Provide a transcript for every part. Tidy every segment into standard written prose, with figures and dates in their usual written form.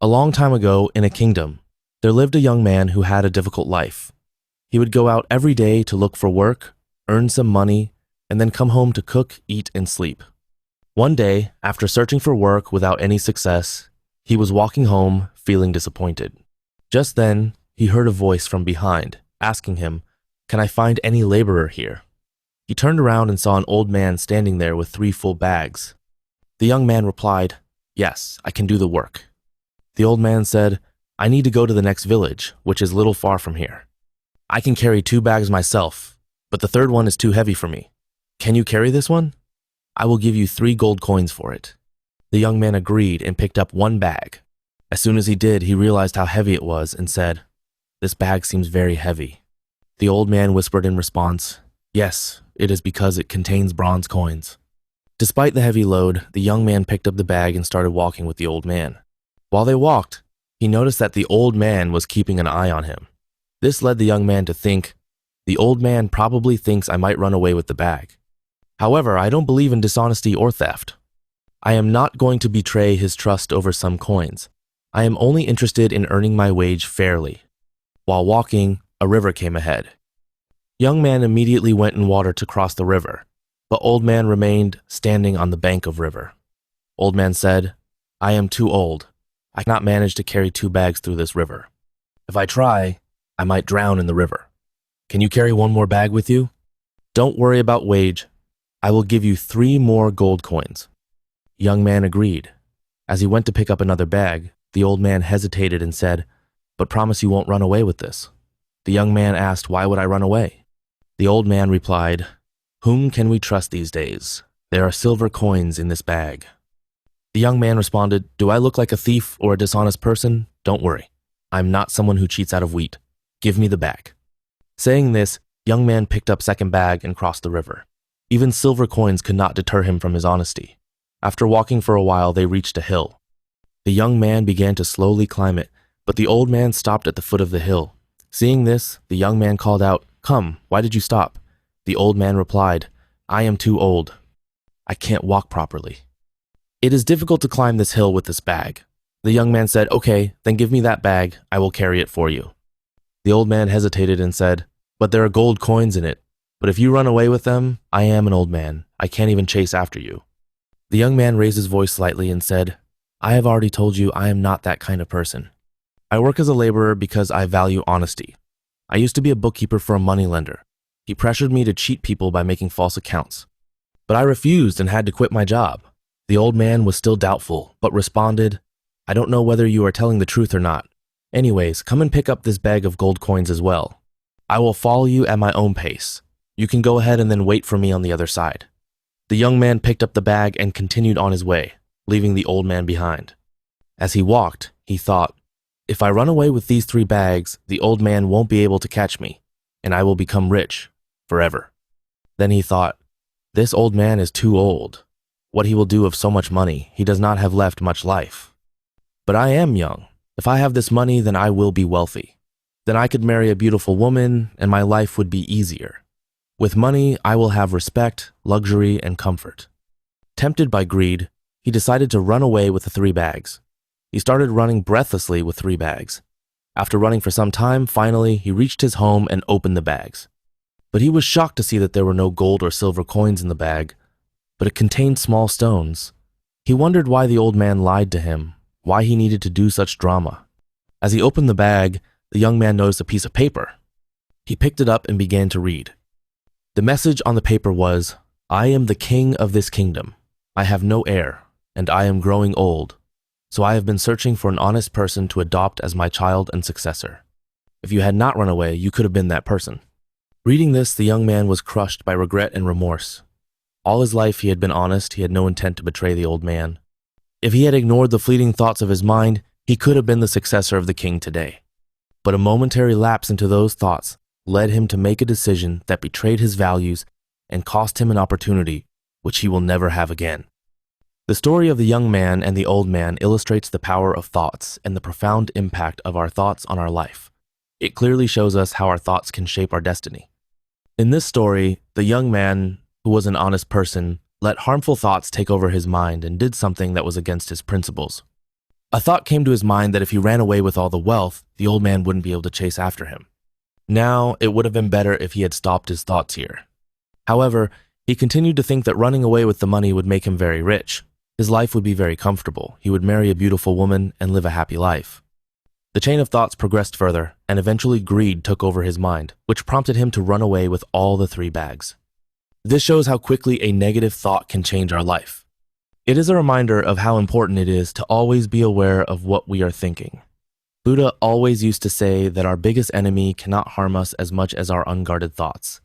A long time ago, in a kingdom, there lived a young man who had a difficult life. He would go out every day to look for work, earn some money, and then come home to cook, eat, and sleep. One day, after searching for work without any success, he was walking home, feeling disappointed. Just then, he heard a voice from behind, asking him, "Can I find any laborer here?" He turned around and saw an old man standing there with 3 full bags. The young man replied, "Yes, I can do the work." The old man said, "I need to go to the next village, which is a little far from here. I can carry 2 bags myself, but the third one is too heavy for me. Can you carry this one? I will give you 3 gold coins for it." The young man agreed and picked up 1 bag. As soon as he did, he realized how heavy it was and said, "This bag seems very heavy." The old man whispered in response, "Yes, it is because it contains bronze coins." Despite the heavy load, the young man picked up the bag and started walking with the old man. While they walked, he noticed that the old man was keeping an eye on him. This led the young man to think, "The old man probably thinks I might run away with the bag. However, I don't believe in dishonesty or theft. I am not going to betray his trust over some coins. I am only interested in earning my wage fairly." While walking, a river came ahead. Young man immediately went in water to cross the river, but old man remained standing on the bank of river. Old man said, "I am too old. I cannot manage to carry 2 bags through this river. If I try, I might drown in the river. Can you carry 1 more bag with you? Don't worry about wage. I will give you 3 more gold coins." Young man agreed. As he went to pick up another bag, the old man hesitated and said, "But promise you won't run away with this." The young man asked, "Why would I run away?" The old man replied, "Whom can we trust these days? There are silver coins in this bag." The young man responded, "Do I look like a thief or a dishonest person? Don't worry. I'm not someone who cheats out of wheat. Give me the bag." Saying this, young man picked up second bag and crossed the river. Even silver coins could not deter him from his honesty. After walking for a while, they reached a hill. The young man began to slowly climb it, but the old man stopped at the foot of the hill. Seeing this, the young man called out, "Come, why did you stop?" The old man replied, "I am too old. I can't walk properly. It is difficult to climb this hill with this bag." The young man said, "Okay, then give me that bag. I will carry it for you." The old man hesitated and said, "But there are gold coins in it. But if you run away with them, I am an old man. I can't even chase after you." The young man raised his voice slightly and said, "I have already told you I am not that kind of person. I work as a laborer because I value honesty. I used to be a bookkeeper for a moneylender. He pressured me to cheat people by making false accounts. But I refused and had to quit my job." The old man was still doubtful, but responded, "I don't know whether you are telling the truth or not. Anyways, come and pick up this bag of gold coins as well. I will follow you at my own pace. You can go ahead and then wait for me on the other side." The young man picked up the bag and continued on his way, leaving the old man behind. As he walked, he thought, "If I run away with these 3 bags, the old man won't be able to catch me, and I will become rich forever." Then he thought, "This old man is too old. What he will do of so much money, he does not have left much life. But I am young. If I have this money, then I will be wealthy. Then I could marry a beautiful woman, and my life would be easier. With money, I will have respect, luxury, and comfort." Tempted by greed, he decided to run away with the 3 bags. He started running breathlessly with 3 bags. After running for some time, finally, he reached his home and opened the bags. But he was shocked to see that there were no gold or silver coins in the bag, but it contained small stones. He wondered why the old man lied to him, why he needed to do such drama. As he opened the bag, the young man noticed a piece of paper. He picked it up and began to read. The message on the paper was, "I am the king of this kingdom. I have no heir, and I am growing old. So I have been searching for an honest person to adopt as my child and successor. If you had not run away, you could have been that person." Reading this, the young man was crushed by regret and remorse. All his life he had been honest. He had no intent to betray the old man. If he had ignored the fleeting thoughts of his mind, he could have been the successor of the king today. But a momentary lapse into those thoughts led him to make a decision that betrayed his values and cost him an opportunity which he will never have again. The story of the young man and the old man illustrates the power of thoughts and the profound impact of our thoughts on our life. It clearly shows us how our thoughts can shape our destiny. In this story, the young man, who was an honest person, let harmful thoughts take over his mind and did something that was against his principles. A thought came to his mind that if he ran away with all the wealth, the old man wouldn't be able to chase after him. Now, it would have been better if he had stopped his thoughts here. However, he continued to think that running away with the money would make him very rich. His life would be very comfortable. He would marry a beautiful woman and live a happy life. The chain of thoughts progressed further, and eventually greed took over his mind, which prompted him to run away with all the 3 bags. This shows how quickly a negative thought can change our life. It is a reminder of how important it is to always be aware of what we are thinking. Buddha always used to say that our biggest enemy cannot harm us as much as our unguarded thoughts.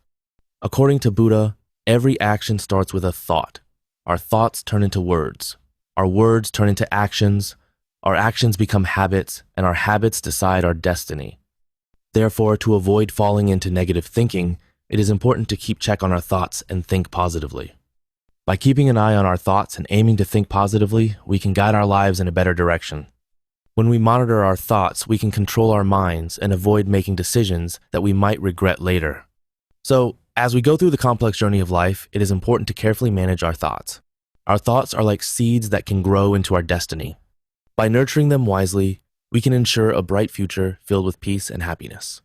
According to Buddha, every action starts with a thought. Our thoughts turn into words. Our words turn into actions. Our actions become habits, and our habits decide our destiny. Therefore, to avoid falling into negative thinking, it is important to keep check on our thoughts and think positively. By keeping an eye on our thoughts and aiming to think positively, we can guide our lives in a better direction. When we monitor our thoughts, we can control our minds and avoid making decisions that we might regret later. So, as we go through the complex journey of life, it is important to carefully manage our thoughts. Our thoughts are like seeds that can grow into our destiny. By nurturing them wisely, we can ensure a bright future filled with peace and happiness.